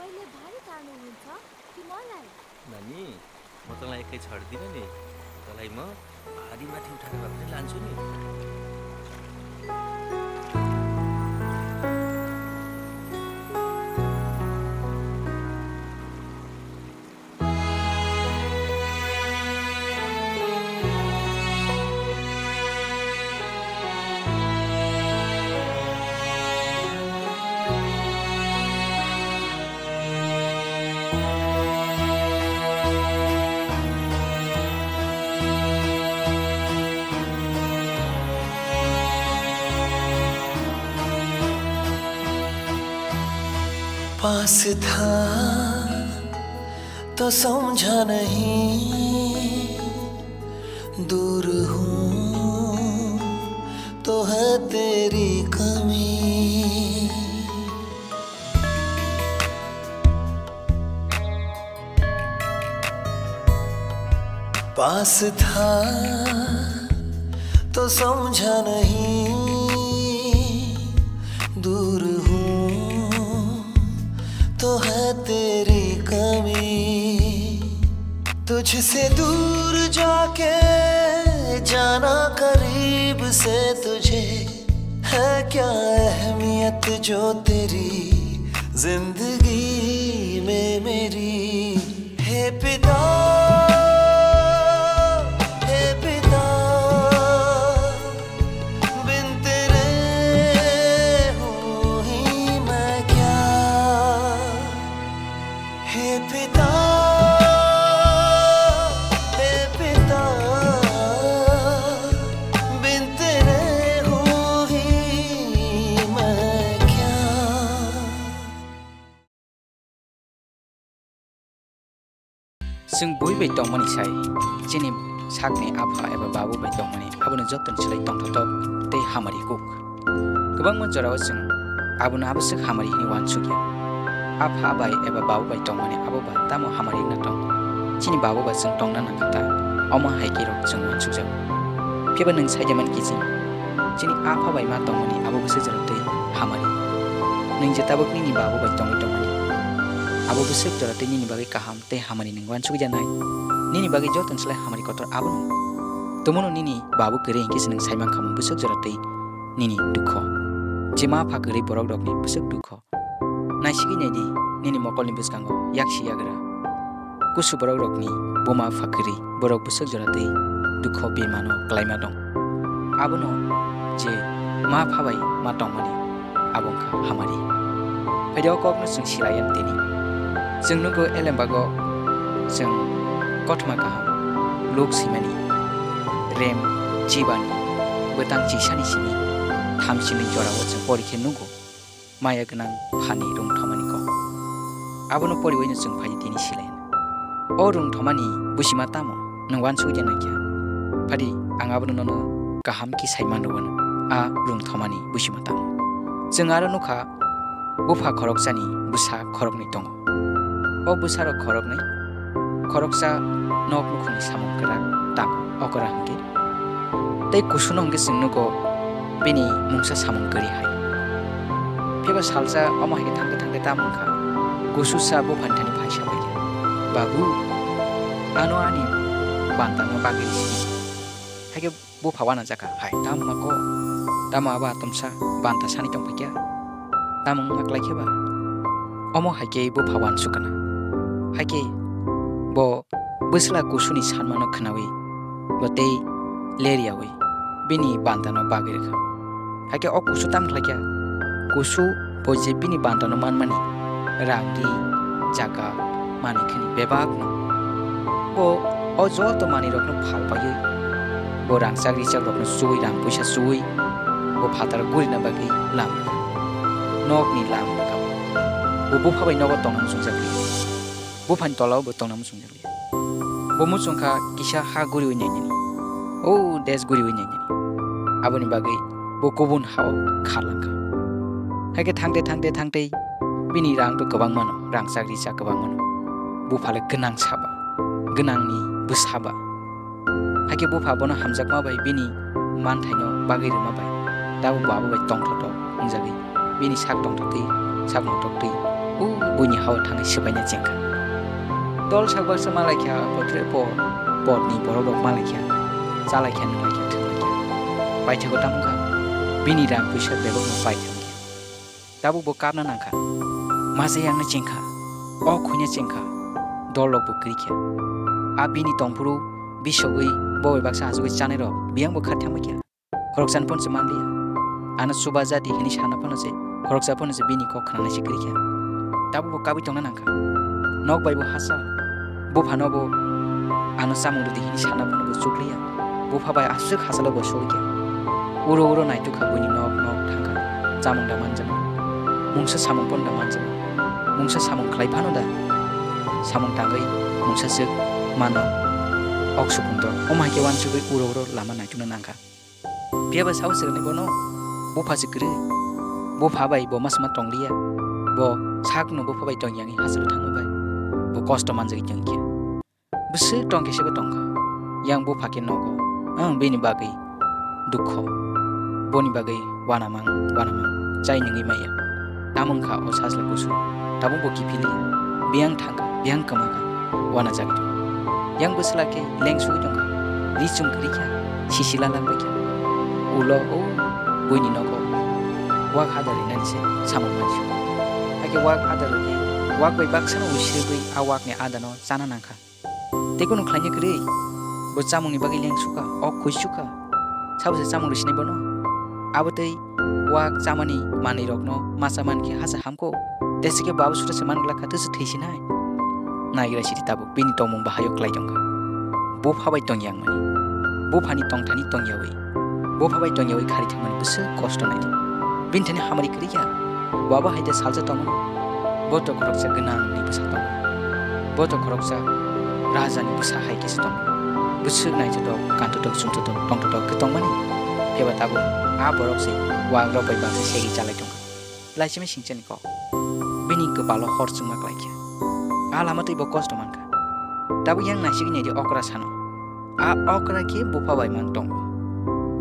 पहिले भारी तार्नुहुन्छ कि मलाई? नानी म तँलाई एकै छड्दिनँ नि। तँलाई म भारी माथि उठाएर भए पनि लान्छु नि। पास था तो समझा नहीं, दूर हूँ तो है तेरी कमी। पास था तो समझा नहीं, दूर हूँ तो है तेरी कमी। तुझसे दूर जाके जाना करीब से तुझे, है क्या अहमियत जो तेरी जिंदगी में मेरी। हे पिता, हे पिता, बिन तेरे हूँ ही मैं क्या। हे पिता, हे पिता, बिन तेरे हूँ ही मैं क्या। जों बयबो दंमोन साय जेने साकनि आफा एबा बाबु बाय दंमोन आबुनो जतन सोलाय दंथ'थ' दै हामारि कुक गोबां मनजराव जों आबुनो आबसक हामारि नि वानसुगिया आफा बाय एबा बाबु बाय दंमोन आबोबा तामो हामारि ना दं चिनि बाबु बा जों दंना नाखता अमा हाइके रक जों वानसुजाव फेबा नों सायदेमोन किजिं चिनि आफा बाय मा दंमोन आबोबसो जरतै हामारि नों जेताबकनि नि बाबु बाय दंमोन abo besok jarate nini bagai kaham te hamani ningwan sugi janai nini bagai jotan selai hamari kotor abun tomono nini babu kere ingke seneng saimang kamu besok jarate nini dukho jema pha kere borok dokni besok dukho naisigi nedi nini mokol ni beskango yakshi yagra kusu borok dokni boma pha kere borok besok jarate dukho bimano klaima dong abuno je ma pha bai ma tongmani abongka hamari video kokno sing silayan tini जों नंगौ एलेम्बागो जों गथमा गाहाम लोक सिमानि RAM जीवानि बोतां जिसानि सिनि थामसिनि जराव जों परिखे नंगौ माया गोनां फानि रुं थमानिखौ आबनो परिवैनो जों फाय दिनि सिलायन अ रुं थमानि बुसिमा तामो नंवान सुगिया नाकिया फादि आं आबनो ननो गाहाम कि साइमान दवन आ रुं थमानि बुसिमा तामो जों आरो नखा बुफा खरक जानि बुसा खरकनि दङ o busaro khorok nai khoroksa nok mukhuni samung kara tak okora hangke tei kusuno hangke singno ko bini mungsa samung kari hai pheba salsa omo hangke thangke tamungkha kususa bo phantani phaisa bai babu ano ani banta no bagiri si hage bo phawana jaka hai tamma ko tama ba tamsa banta sani tong phakya tamung maklai kheba omo hage bo phawan sukana hake bo busla kusuni sanmano khnawi bote leriawi bini bandano bagirkha hake o kusu tam khlakya kusu boje bini bandano manmani rangdi jaga mani khini bebagno bo o jo to mani rokno phalpayi bo rangsagri chak rokno sui rang puisa sui bo phatar gurina bagi lam nok ni lam ka bo phabai nogo tonam sujagri bo phan tolaw bo tongnam sungjali bo musungkha kisa ha guri unyani o des guri unyani aboni bagai bo kobun haw khalangka hage thangte bini rang to gobang mano rang sagri sa gobang mano bo phale gnang saba gnangni busaba hage bo phabono hamjak ma bai bini man thaino bagai rema bai dabu babu bai tongthoto unjagi bini sak tongthoti sak mototi buini hawa tangai sebanyak jengka. Dol sakbak semalaikia potre pot ni borodok malaikia, salaikia nulaikia terlaikia. Baca ko tamuka, bini ram pusat bebok no baca mukia. Tabu bokap na nangka, masa yang na jengka, kunya jengka, dolok bukrikia. Abini tongpuru bisogui boy baksa azui chanero, biang bokat tamukia. Koroksan pun semandia. Anak subaza di hini shana pun se, koroksa pun se bini kok kana sikrikia. Tabu bokabi tongna nangka, nok bai bo hasa, bo phanobo, anak samung di hini shana pun bo sukriya, bo phabai asuk hasalo bo soikia. Uro nai tu kabuni nok thangka, samung daman jama, mungsa samung pun daman jama, mungsa samung klai phanoda, samung tangai, mungsa suk mano, ok supunto, omai ke wan sugui uro lama nai tu nangka. Pia bas haus sekarang bono, bo pasti kiri, bo phabai bo mas mat tonglia, bo sak no bo phabai tong yangi hasil thang bai, bo kosto manjagi jengkia, besar tong kese betongka, yang bo pakai nogo, bini bagai, dukho, boni bagai wanamang, cai nengi maya, tamung ka os hasil kusu, tabung bo kipili, biang thangka, biang kemaka, wana jagi, yang besar lagi leng sugi tongka, licung kerja, sisi lalang bagi. Ulo buini noko wak hadari nanti samung manju ake wak hadari wak bai baksana usir bai awak ne adano sana nangka teko no klanya kre bo samung ni bagi leng suka kuis suka sabse samung rusine bono abatai wak samani mani rokno masaman ki hasa hamko desike babu sudah seman glaka tu sethi sinai nagira siti tabu bini tomung bahayo klai jongka bo phabai tong yang mani bo phani tong thani tong yawi bo phabai tong yawi khari thamani besar kosto nai bin thani hamari kriya baba haida salja tong bo to koroksa genang ni besar tong bo to koroksa raja ni besar hai kis tong besar nai jado kanto to sum to tong to ke tong mani peba tabu borok se wa ro bai ba se segi chalai tong lai chime singchen ko bini ke palo hor chuma klai kya alama tai bo kosto manka tabu yang nasi ni di okra sano okra ke bo phabai mang tong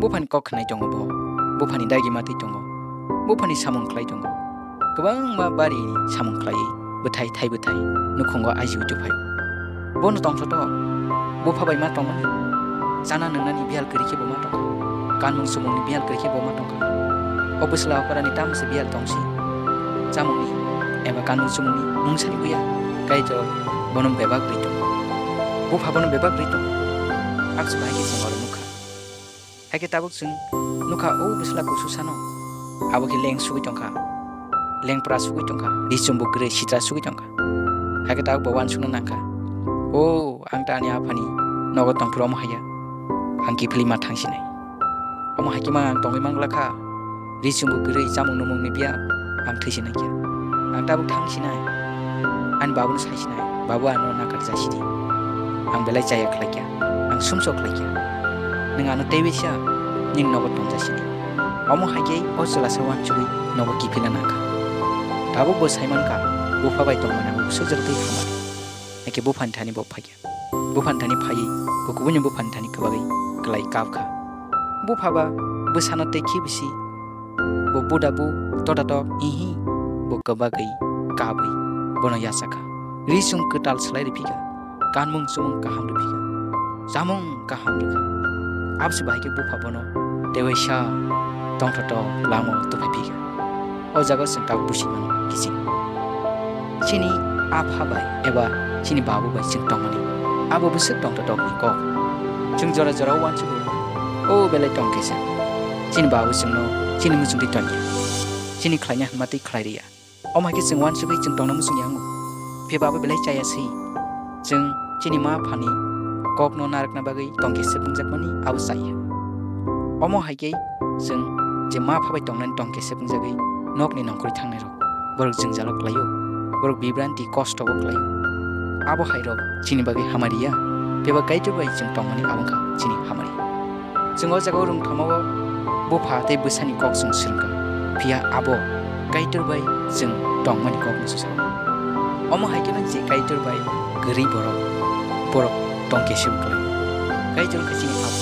Bupan kok kenai jongo bo, bupan dagi mati jongo, bupan samung klai jongo. Kebang ma bari samung klai, betai, nukongo aji uju payo. Bono tong soto, bupa bai matong mani. Sana nengani bial keriki bo matong, kanmung sumung ni bial keriki bo matong. Obus lau karani tam se bial tong si. Samung ni, eba kanmung sumung ni mungsani buya, kai jo bonum bebak rito. Bupa bonum bebak rito. Ak sebagai singor muka. Hake tabuk sing nuka besla kususano abo ki leng sugi tongka leng pra sugi tongka di sumbu gre sitra sugi tongka hake tabuk bawan suna nangka ang tani apani nogo tong promo haya ang ki pili matang sinai omo hake mang tongi mang laka di sumbu gre jamung numung ni bia ang thisi nai kya ang tabuk thang sinai an babun sai sinai babu ano nakar jasidi ang belai jaya khlakya ang sumso khlakya Nengano tewesya ning nobo tongja sini. Omo hake osala sawan chui nobo kipila naka. Tabu bo saiman ka bo phabai tongmana bo sujarte hamar. Eke bo phantani bo phagya. Bo phantani phai ko kubunya bo phantani kabai klai kapkha. Bo phaba bo sana teki bisi. Bo buda bo tota tok ihi bo kabagai kabai bono yasaka. Risung ketal selai dipika. Kanmung sumung kaham dipika. Samung kaham dipika. Ab sebagai bupa bono dewasa tong toto lamo tu papiga. Jaga sengkak busi mano kising. Sini ab habai eba sini babu bai sing tong mani. Abo besek tong toto ni ko. Jeng jora wan cubu. Belai tong kesa. Sini babu sing no sini musung di tonya. Sini klanya mati klai dia. Omai kising wan cubu jeng tong na musung yang. Pia babu belai caya si. Jeng sini ma pani. Kok no narak na bagai tong kese pungjak mani aw saya. Omo hake sing je ma phabai tong nan tong kese pungjagai nok ni nongkuri thang nai rok borok jeng jalok layo borok bibranti kosto bok layo abo hai rok chini bagai hamaria peba kaitu bai jeng tong mani abangka chini hamari jeng o jago rung thamago bo pha te busani kok sung sirka pia abo kaitu bai jeng tong mani kok nusa omo hake na je kaitu bai gari borok tong kese buklai kai jong kachini ap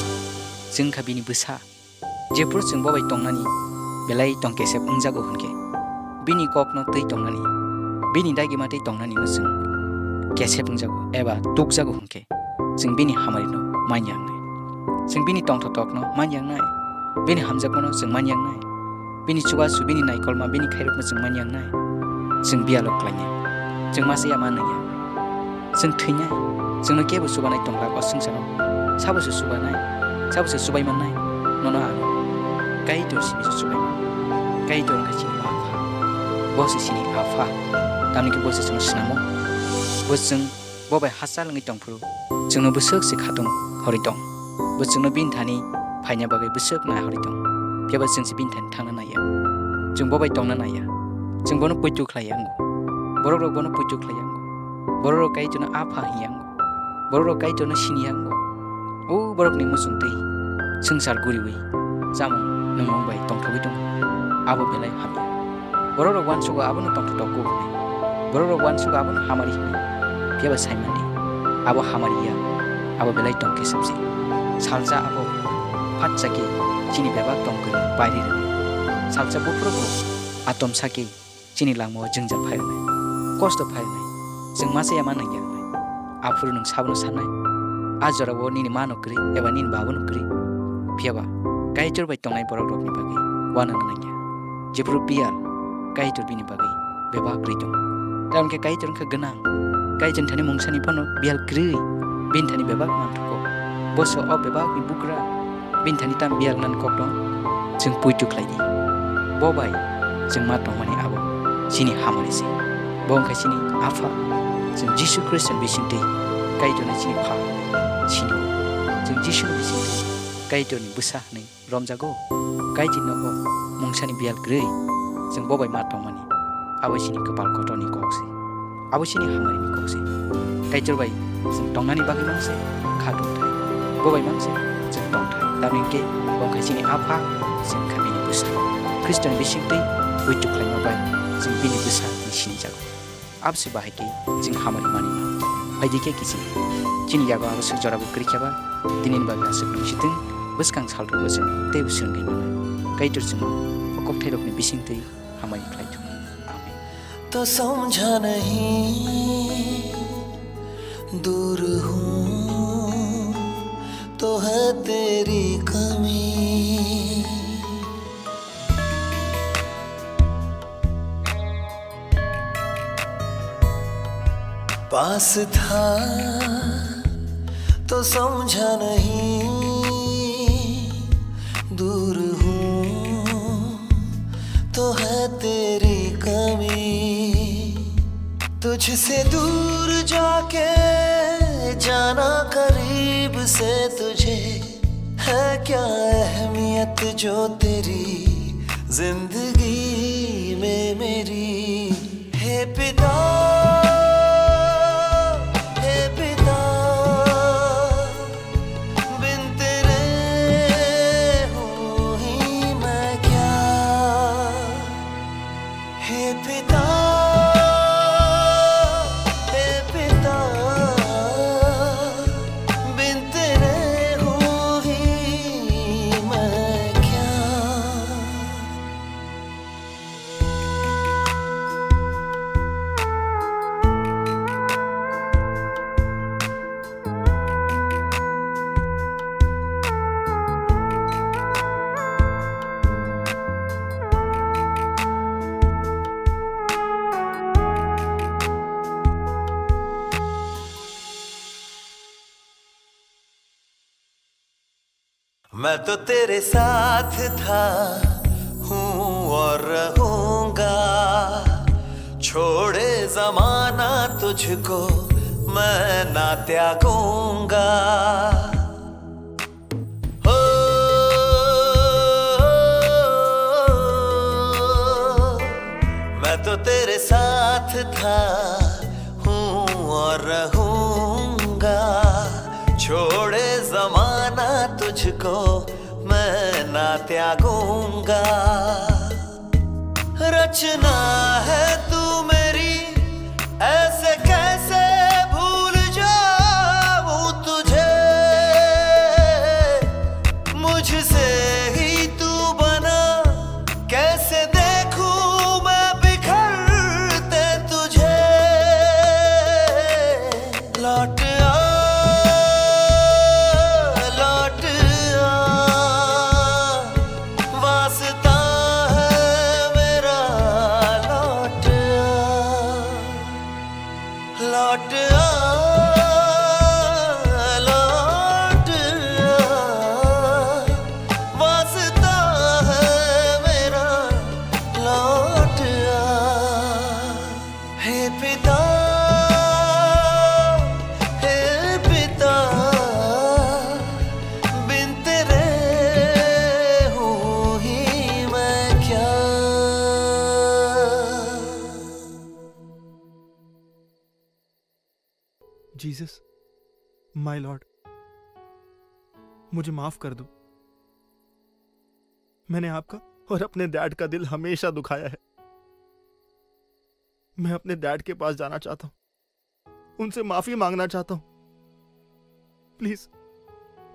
jeng khabini busa jepur jeng babai tongnani belai tong kese pungjago hunke bini kokno tei tongnani बिनि दागि माते तंनानि न जों केसे बुंजागौ एबा तुकजागौ हंके जों बिनि हामारिनो मानयांनाय जों बिनि तंथतकनो मानयांनाय बिनि हामजाखौनो जों मानयांनाय बिनि चुगासु बिनि नायकलमा बिनि खायरकनो जों मानयांनाय जों बियालक लायनाय जों मासेया मानया जों थैनाय जोंनो केबो सुबानाय तंला बा संसाराव साबोसो सुबानाय साबोसो सुबाय मोननाय नना आरो गाय दरसिनि सुबाय गाय दर खासिनि आफा बसिसिनि आफा दामनिके बसे जों सिनामो बसजों बबाय हासा लङै दंफोर जोंनो बोसोकसे खादों हरि दं बसजोंनो बिनथानि फायना बागै बोसोक नाय हरि दं बेबा जोंसो बिनथानि थांनो नाया जों बबाय दंनो नाया जों बनो पयतु खालायांगौ बर' बनो पयतु खालायांगौ बर' गायजोंनो आफा हियांगौ बर' गायजोंनो सिनियांगौ ओ बर'नि मुसुं दै संसार गुरिवै जामुं नोंबाय दंथ'बै दं आबो बेलाय हामिया बर' वानसुगा आबोनो दंथ'दगौ बर' वानसुगा आबोनो हामारि बेबा साइमोननि आबो हामारिया आबो बेलाय दंके सबसे सालजा आबो फाटजाके चिनि बेबा दंकै बायरि सालजा बुफ्रुबो आतम साके चिनि लांमो जोंजा फायनाय कस्त फायनाय जों मासेया मानया आफुर नों साबनो साननाय आजरावो निनि मानकरि एबा निनि बाबनकरि बेबा गायजोर बाय दंनाय बर' रकनि बागै वाना नाया जेब्रु बियाल गायजोर बिनि बागै बेबा ग्रै दं दामके गायजोरखौ गोनां गायजों थानि मुंसानि फनो बियाल ग्रै बिनथानि बेबा मानथुको बसो अ बेबा बुग्रा बिनथानि ताम बियाल नान कक दं जों पुइतु खालायनि बबाय जों मा दं माने आबो सिनि हामारिसे बंखायसिनि आफा जों जिसु ख्रिस्टन बिसिंति गायदोना सिनि फा सिनि जों जिसु बिसिंति गायदोनि बुसा नै रमजागौ गायदिनगौ मुंसानि बियाल ग्रै जों बबाय मा दं माने आबो सिनि कपाल कटनि कक्से आबो सिनि हामारिनि कक्से गायजोरबाय जों दंनानि बागै मानसे खादोंथाय बबाय मानसे जों दंथाय दामिंके बंखायसिनि आफा जों खाबिनि बुसा ख्रिस्टन बिसिंति बुइतु खालामबाय जों बिनि बुसा सिनि जागौ आपसे बाहायके जों हामारि मानिमा बायदिके किसि चिनि यागो आबो सुजराबो क्रिखेबा दिनिन बागै आसुखिसिदों बसकां सालदोबो जों तेबो सोंगै माने गायदोर जों ककथेलकनि बिसिंतै हामारि खालायथु आमीन तो समझा नहीं दूर हूँ तो है तेरी कमी पास था तो समझा नहीं दूर हूँ तो है तेरी कमी तुझसे दूर जाके जाना करीब से तुझे है क्या अहमियत जो तेरी जिंदगी में मेरी हे पिता मैं तो तेरे साथ था हूँ और रहूँगा छोड़े ज़माना तुझको मैं ना त्यागूंगा हो मैं तो तेरे साथ था हूँ और रहूँगा छोड़े ज़माना तुझको मैं ना त्यागूंगा रचना है तू मेरी ऐसे कैसे भूल जाऊं तुझे मुझसे ही तू बना कैसे देखूं मैं बिखरते तुझे लौट आ लौट आ वास्ता है मेरा लौट आ हे पिता बिन तेरे हूँ ही मैं क्या। जीसस माय लॉर्ड, मुझे माफ कर दो। मैंने आपका और अपने डैड का दिल हमेशा दुखाया है। मैं अपने डैड के पास जाना चाहता हूं, उनसे माफी मांगना चाहता हूं। प्लीज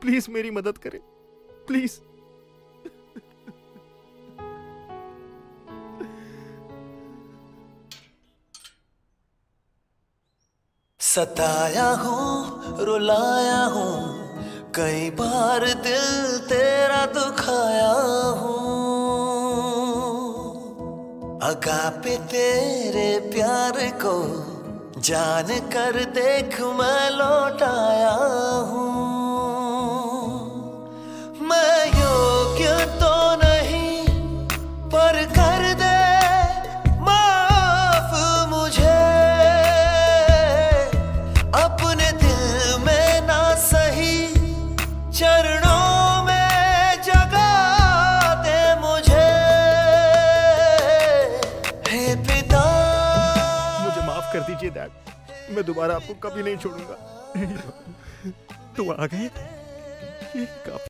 प्लीज मेरी मदद करें, प्लीज। सताया हूँ रुलाया हूँ, कई बार दिल तेरा दुखाया हूँ। अगापे तेरे प्यार को जान कर देख मैं लौट आया हूँ। मैं योग्य तो नहीं पर कर दे माफ मुझे, अपने दिल में ना सही चरणों में जगा दे मुझे। हे पिता मुझे माफ कर दीजिए डैड, मैं दोबारा आपको कभी नहीं छोड़ूंगा। तो आ गए, ये काफी